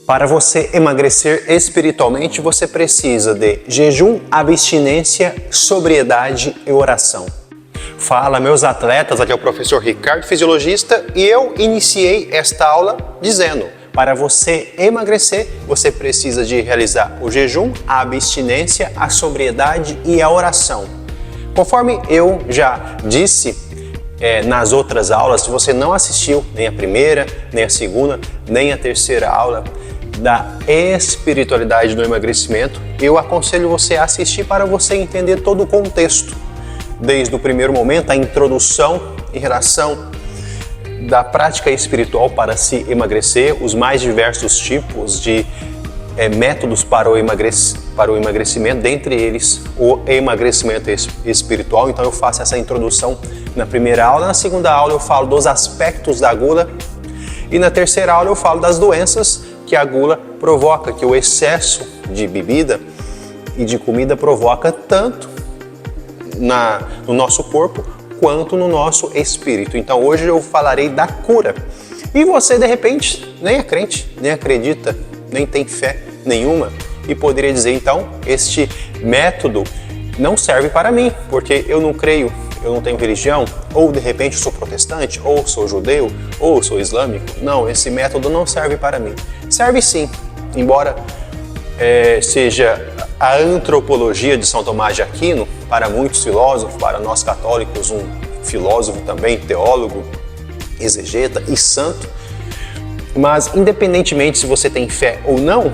Para você emagrecer espiritualmente, você precisa de jejum, abstinência, sobriedade e oração. Fala, meus atletas, aqui é o professor Ricardo, fisiologista, e eu iniciei esta aula dizendo: para você emagrecer, você precisa de realizar o jejum, a abstinência, a sobriedade e a oração. Conforme eu já disse nas outras aulas, se você não assistiu nem a primeira, nem a segunda, nem a terceira aula da espiritualidade do emagrecimento, eu aconselho você a assistir para você entender todo o contexto. Desde o primeiro momento, a introdução em relação da prática espiritual para se emagrecer, os mais diversos tipos de métodos para o emagrecimento, dentre eles o emagrecimento espiritual. Então eu faço essa introdução na primeira aula, na segunda aula eu falo dos aspectos da gula e na terceira aula eu falo das doenças que a gula provoca, que o excesso de bebida e de comida provoca tanto no nosso corpo quanto no nosso espírito. Então hoje eu falarei da cura. E você de repente nem é crente, nem acredita, nem tem fé nenhuma e poderia dizer: então este método não serve para mim, porque eu não creio, eu não tenho religião, ou de repente eu sou protestante, ou sou judeu, ou sou islâmico. Não, esse método não serve para mim. Serve sim, embora seja a antropologia de São Tomás de Aquino, para muitos filósofos, para nós católicos, um filósofo também, teólogo, exegeta e santo. Mas independentemente se você tem fé ou não,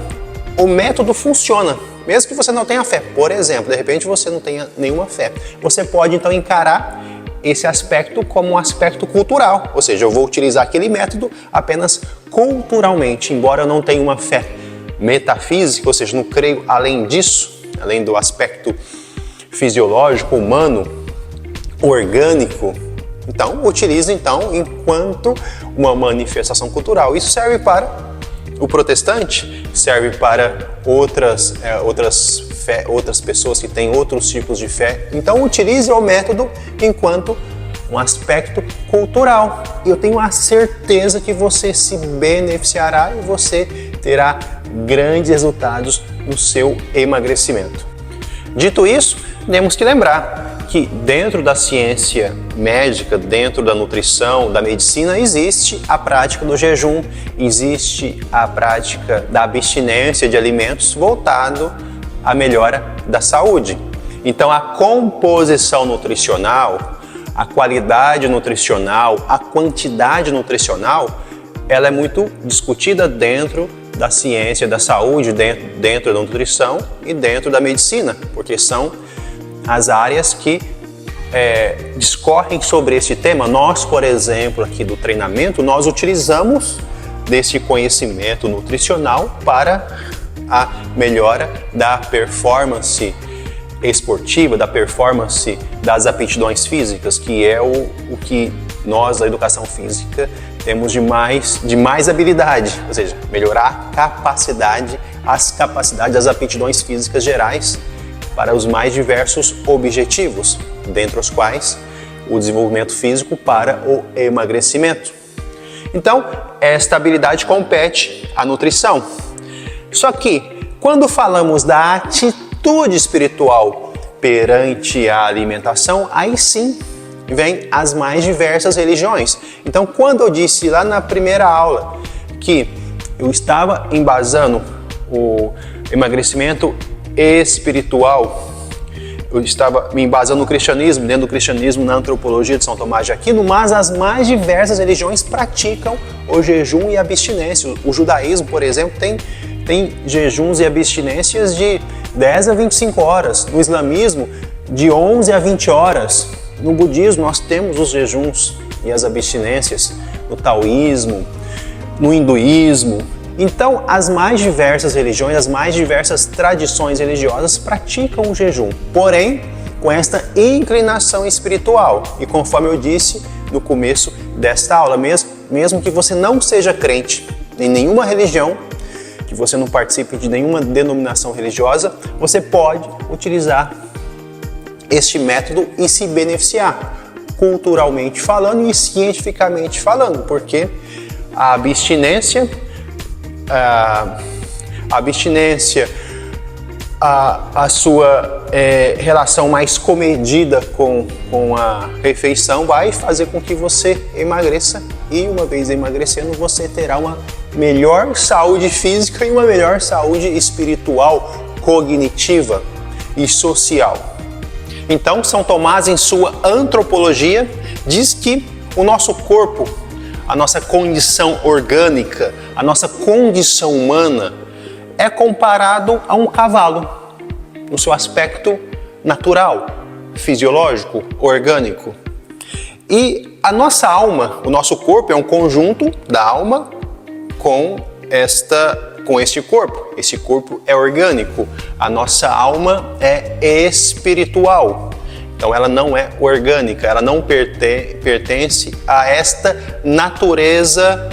o método funciona, mesmo que você não tenha fé. Por exemplo, de repente você não tenha nenhuma fé. Você pode então encarar esse aspecto como um aspecto cultural, ou seja, eu vou utilizar aquele método apenas culturalmente, embora eu não tenha uma fé metafísica, ou seja, não creio além disso, além do aspecto fisiológico, humano, orgânico. Então, utilize enquanto uma manifestação cultural. Isso serve para o protestante, serve para outras pessoas que têm outros tipos de fé. Então, utilize o método enquanto um aspecto cultural. E eu tenho a certeza que você se beneficiará e você terá grandes resultados no seu emagrecimento. Dito isso, temos que lembrar que dentro da ciência médica, dentro da nutrição, da medicina, existe a prática do jejum, existe a prática da abstinência de alimentos voltado à melhora da saúde. Então a composição nutricional, a qualidade nutricional, a quantidade nutricional, ela é muito discutida dentro da ciência da saúde, dentro da nutrição e dentro da medicina, porque são as áreas que discorrem sobre esse tema. Nós, por exemplo, aqui do treinamento, nós utilizamos desse conhecimento nutricional para a melhora da performance esportiva, da performance das aptidões físicas, que é o que nós, da educação física, temos de mais habilidade, ou seja, melhorar as capacidades das aptidões físicas gerais para os mais diversos objetivos, dentre os quais o desenvolvimento físico para o emagrecimento. Então, esta habilidade compete à nutrição. Só que, quando falamos da atitude espiritual perante a alimentação, aí sim vem as mais diversas religiões. Então, quando eu disse lá na primeira aula que eu estava embasando o emagrecimento espiritual, eu estava me embasando no cristianismo, dentro do cristianismo, na antropologia de São Tomás de Aquino, mas as mais diversas religiões praticam o jejum e a abstinência. O judaísmo, por exemplo, tem jejuns e abstinências de 10 a 25 horas. No islamismo, de 11 a 20 horas. No budismo, nós temos os jejuns e as abstinências. No taoísmo, no hinduísmo. Então, as mais diversas religiões, as mais diversas tradições religiosas praticam o jejum, porém, com esta inclinação espiritual. E conforme eu disse no começo desta aula, mesmo que você não seja crente em nenhuma religião, que você não participe de nenhuma denominação religiosa, você pode utilizar este método e se beneficiar, culturalmente falando e cientificamente falando, porque a abstinência a abstinência, a sua relação mais comedida com a refeição vai fazer com que você emagreça, e uma vez emagrecendo você terá uma melhor saúde física e uma melhor saúde espiritual, cognitiva e social. Então, São Tomás, em sua Antropologia, diz que o nosso corpo, a nossa condição orgânica, a nossa condição humana é comparado a um cavalo no seu aspecto natural, fisiológico, orgânico. E a nossa alma, o nosso corpo é um conjunto da alma com este corpo. Esse corpo é orgânico. A nossa alma é espiritual. Então ela não é orgânica, ela não pertence a esta natureza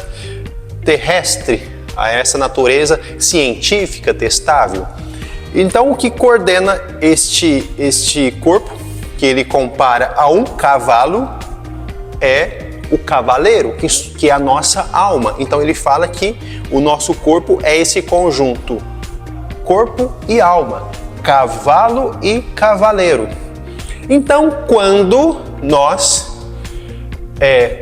terrestre, a essa natureza científica, testável. Então o que coordena este corpo, que ele compara a um cavalo, é o cavaleiro, que é a nossa alma. Então ele fala que o nosso corpo é esse conjunto, corpo e alma, cavalo e cavaleiro. Então quando nós,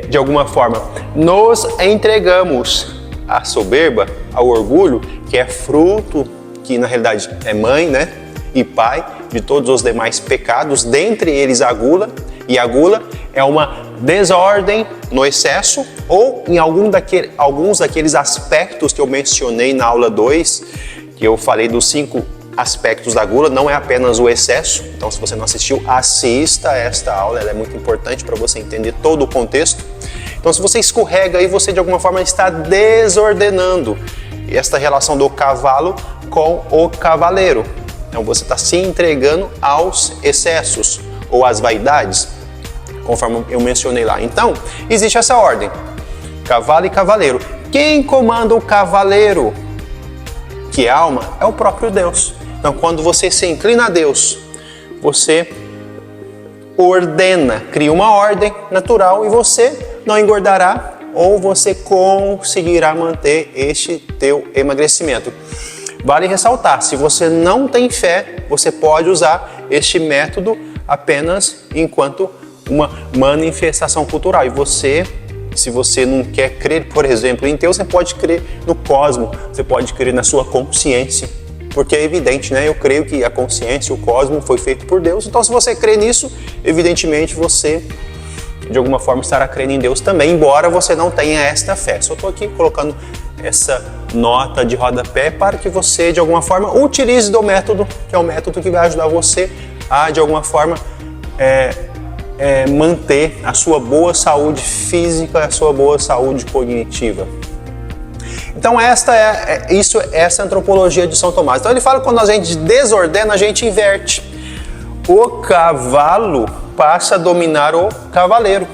de alguma forma, nos entregamos à soberba, ao orgulho, que é fruto, que na realidade é mãe, né, e pai de todos os demais pecados, dentre eles a gula, e a gula é uma desordem no excesso, ou em alguns daqueles aspectos que eu mencionei na aula 2, que eu falei dos 5 aspectos da gula, não é apenas o excesso. Então, se você não assistiu, assista esta aula, ela é muito importante para você entender todo o contexto. Então, se você escorrega aí, você de alguma forma está desordenando esta relação do cavalo com o cavaleiro. Então, você está se entregando aos excessos ou às vaidades, conforme eu mencionei lá. Então, existe essa ordem, cavalo e cavaleiro. Quem comanda o cavaleiro, que é a alma, é o próprio Deus. Então, quando você se inclina a Deus, você ordena, cria uma ordem natural e você não engordará, ou você conseguirá manter este teu emagrecimento. Vale ressaltar, se você não tem fé, você pode usar este método apenas enquanto uma manifestação cultural. E você, se você não quer crer, por exemplo, em Deus, você pode crer no cosmos, você pode crer na sua consciência, porque é evidente, né? Eu creio que a consciência, o cosmos foi feito por Deus. Então, se você crê nisso, evidentemente você, de alguma forma, estará crendo em Deus também, embora você não tenha esta fé. Só estou aqui colocando essa nota de rodapé para que você, de alguma forma, utilize do método, que é um método que vai ajudar você a, de alguma forma, manter a sua boa saúde física, a sua boa saúde cognitiva. Então essa é a antropologia de São Tomás. Então ele fala que quando a gente desordena, a gente inverte. O cavalo passa a dominar o cavaleiro.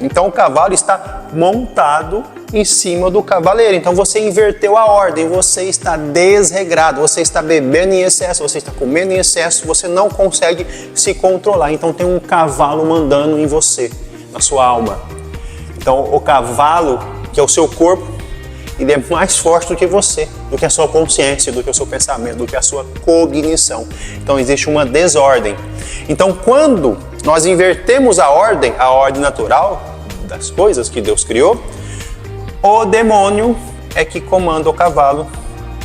Então o cavalo está montado em cima do cavaleiro. Então você inverteu a ordem, você está desregrado, você está bebendo em excesso, você está comendo em excesso, você não consegue se controlar. Então tem um cavalo mandando em você, na sua alma. Então o cavalo, que é o seu corpo, ele é mais forte do que você, do que a sua consciência, do que o seu pensamento, do que a sua cognição. Então existe uma desordem. Então quando nós invertemos a ordem natural das coisas que Deus criou, o demônio é que comanda o cavalo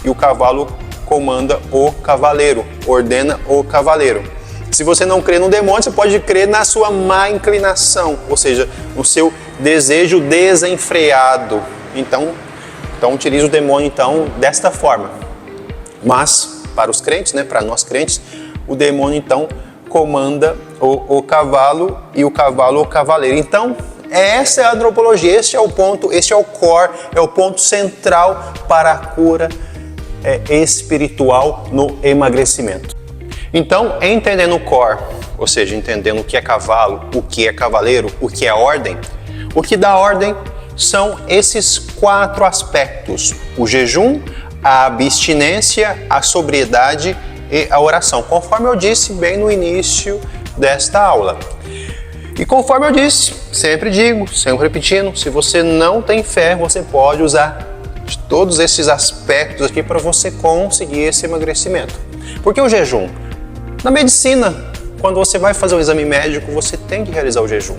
e o cavalo comanda o cavaleiro, ordena o cavaleiro. Se você não crê no demônio, você pode crer na sua má inclinação, ou seja, no seu desejo desenfreado. Então utiliza o demônio desta forma. Mas para os crentes, né, para nós crentes, o demônio comanda o cavalo e o cavalo o cavaleiro. Então essa é a antropologia, este é o ponto, este é o core, é o ponto central para a cura espiritual no emagrecimento. Então, entendendo o core, ou seja, entendendo o que é cavalo, o que é cavaleiro, o que é ordem, o que dá ordem são esses 4 aspectos: o jejum, a abstinência, a sobriedade e a oração, conforme eu disse bem no início desta aula. E conforme eu disse, sempre digo, sempre repetindo, se você não tem fé, você pode usar de todos esses aspectos aqui para você conseguir esse emagrecimento. Porque o jejum, na medicina, quando você vai fazer o exame médico, você tem que realizar o jejum.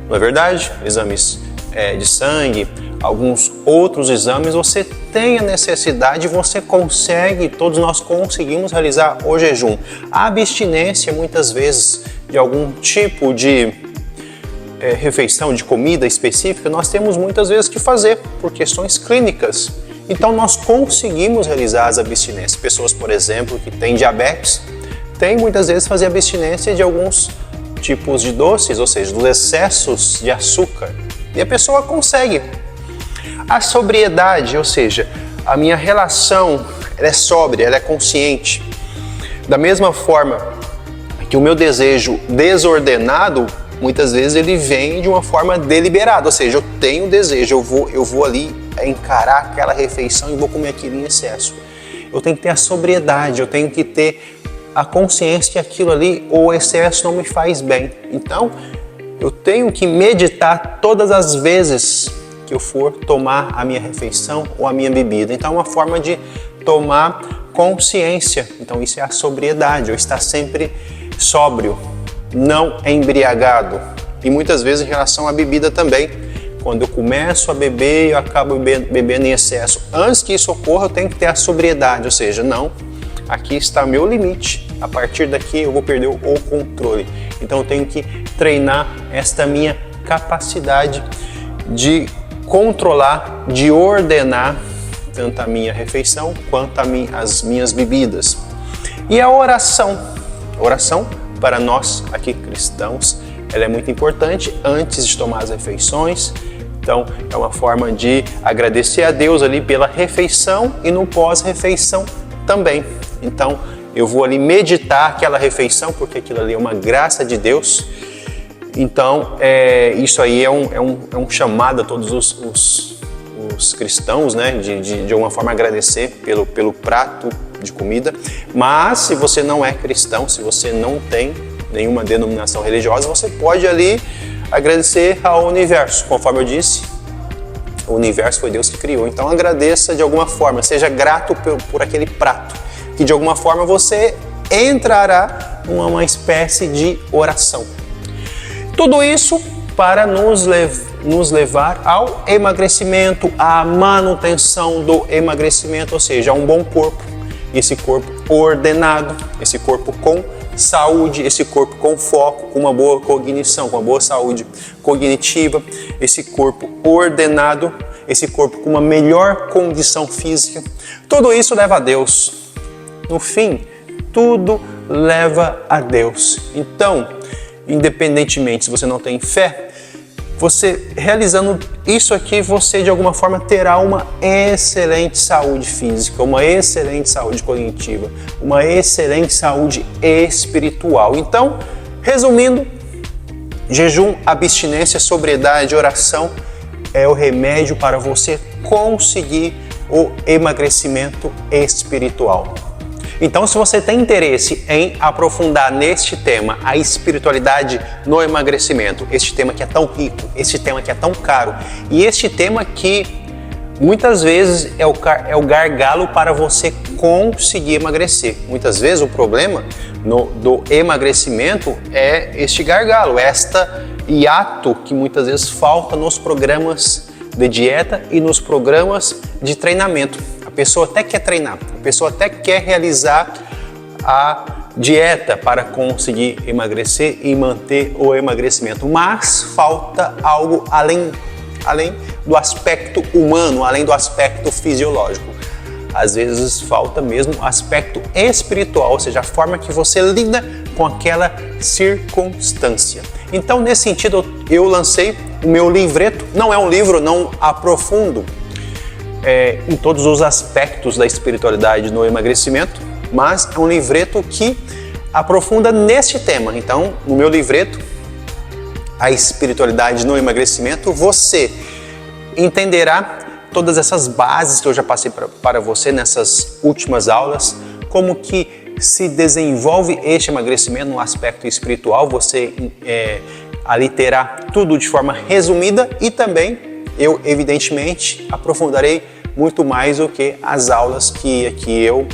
Não é verdade? Exames de sangue, alguns outros exames, você tem a necessidade, você consegue, todos nós conseguimos realizar o jejum. A abstinência, muitas vezes, de algum tipo de refeição, de comida específica, nós temos muitas vezes que fazer por questões clínicas. Então nós conseguimos realizar as abstinências. Pessoas, por exemplo, que têm diabetes, têm muitas vezes fazer abstinência de alguns tipos de doces, ou seja, dos excessos de açúcar. E a pessoa consegue. A sobriedade, ou seja, a minha relação, ela é sóbria, ela é consciente. Da mesma forma que o meu desejo desordenado, muitas vezes ele vem de uma forma deliberada, ou seja, eu tenho desejo, eu vou ali encarar aquela refeição e vou comer aquilo em excesso. Eu tenho que ter a sobriedade, eu tenho que ter a consciência que aquilo ali, o excesso não me faz bem. Então, eu tenho que meditar todas as vezes que eu for tomar a minha refeição ou a minha bebida. Então, é uma forma de tomar consciência. Então, isso é a sobriedade, eu estar sempre sóbrio, não embriagado. E muitas vezes em relação à bebida também. Quando eu começo a beber, eu acabo bebendo em excesso. Antes que isso ocorra, eu tenho que ter a sobriedade, ou seja, não, aqui está meu limite. A partir daqui eu vou perder o controle. Então eu tenho que treinar esta minha capacidade de controlar, de ordenar tanto a minha refeição quanto as minhas bebidas. E a oração. Oração para nós aqui cristãos, ela é muito importante antes de tomar as refeições. Então é uma forma de agradecer a Deus ali pela refeição e no pós-refeição também. Então eu vou ali meditar aquela refeição, porque aquilo ali é uma graça de Deus. Então isso aí é um chamado a todos os cristãos, né, de alguma forma agradecer pelo prato de comida. Mas se você não é cristão, se você não tem nenhuma denominação religiosa, você pode ali agradecer ao universo. Conforme eu disse, o universo foi Deus que criou. Então agradeça de alguma forma, seja grato por aquele prato, que de alguma forma você entrará numa espécie de oração. Tudo isso para nos levar ao emagrecimento, à manutenção do emagrecimento, ou seja, a um bom corpo. Esse corpo ordenado, esse corpo com saúde, esse corpo com foco, com uma boa cognição, com uma boa saúde cognitiva, esse corpo ordenado, esse corpo com uma melhor condição física. Tudo isso leva a Deus. No fim, tudo leva a Deus. Então, independentemente se você não tem fé, você realizando isso aqui, você de alguma forma terá uma excelente saúde física, uma excelente saúde cognitiva, uma excelente saúde espiritual. Então, resumindo, jejum, abstinência, sobriedade, oração é o remédio para você conseguir o emagrecimento espiritual. Então, se você tem interesse em aprofundar neste tema, a espiritualidade no emagrecimento, este tema que é tão rico, este tema que é tão caro, e este tema que muitas vezes é o gargalo para você conseguir emagrecer. Muitas vezes o problema do emagrecimento é este gargalo, esta hiato que muitas vezes falta nos programas de dieta e nos programas de treinamento. A pessoa até quer treinar, a pessoa até quer realizar a dieta para conseguir emagrecer e manter o emagrecimento, mas falta algo além do aspecto humano, além do aspecto fisiológico. Às vezes falta mesmo o aspecto espiritual, ou seja, a forma que você lida com aquela circunstância. Então, nesse sentido, eu lancei o meu livreto. Não é um livro, não aprofundo em todos os aspectos da espiritualidade no emagrecimento, mas é um livreto que aprofunda neste tema. Então, no meu livreto, a espiritualidade no emagrecimento, você entenderá todas essas bases que eu já passei para você nessas últimas aulas, como que se desenvolve este emagrecimento no aspecto espiritual. Você ali terá tudo de forma resumida e também eu evidentemente aprofundarei muito mais do que as aulas que aqui eu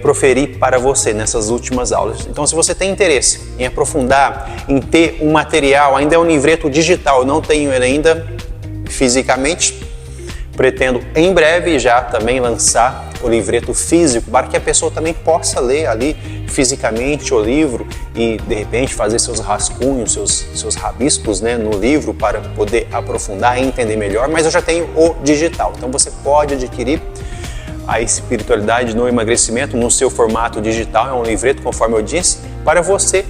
proferi para você nessas últimas aulas. Então, se você tem interesse em aprofundar, em ter um material, ainda é um livreto digital, eu não tenho ele ainda fisicamente, pretendo em breve já também lançar o livreto físico para que a pessoa também possa ler ali fisicamente o livro e de repente fazer seus rascunhos, seus rabiscos, né, no livro para poder aprofundar e entender melhor, mas eu já tenho o digital, então você pode adquirir a espiritualidade no emagrecimento no seu formato digital, é um livreto, conforme eu disse, para você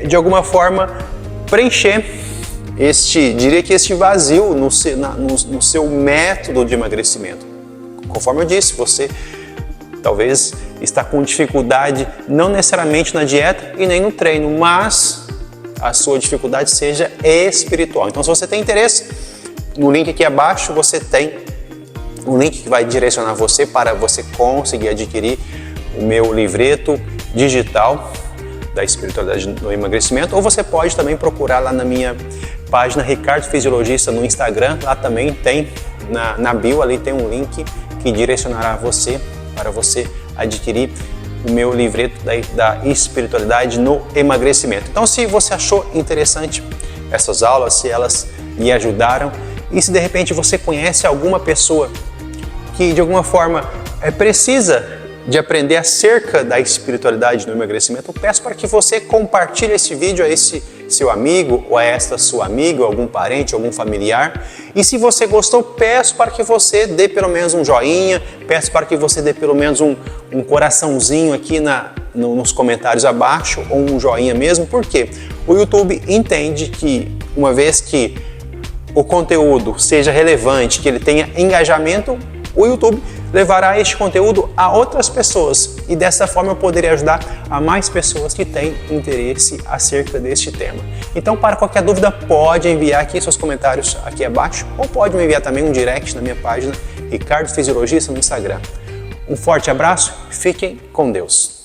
de alguma forma preencher diria que este vazio no seu método de emagrecimento. Conforme eu disse, você talvez está com dificuldade não necessariamente na dieta e nem no treino, mas a sua dificuldade seja espiritual. Então, se você tem interesse, no link aqui abaixo você tem um link que vai direcionar você para você conseguir adquirir o meu livreto digital da espiritualidade no emagrecimento, ou você pode também procurar lá na minha página Ricardo Fisiologista no Instagram, lá também tem, na bio ali tem um link que direcionará você para você adquirir o meu livreto da espiritualidade no emagrecimento. Então, se você achou interessante essas aulas, se elas lhe ajudaram e se de repente você conhece alguma pessoa que de alguma forma precisa de aprender acerca da espiritualidade no emagrecimento, eu peço para que você compartilhe esse vídeo a esse seu amigo ou a esta sua amiga, algum parente, algum familiar. E se você gostou, peço para que você dê pelo menos um joinha, peço para que você dê pelo menos um coraçãozinho aqui nos comentários abaixo, ou um joinha mesmo, porque o YouTube entende que uma vez que o conteúdo seja relevante, que ele tenha engajamento, o YouTube levará este conteúdo a outras pessoas e dessa forma eu poderia ajudar a mais pessoas que têm interesse acerca deste tema. Então, para qualquer dúvida, pode enviar aqui seus comentários aqui abaixo ou pode me enviar também um direct na minha página Ricardo Fisiologista no Instagram. Um forte abraço, fiquem com Deus.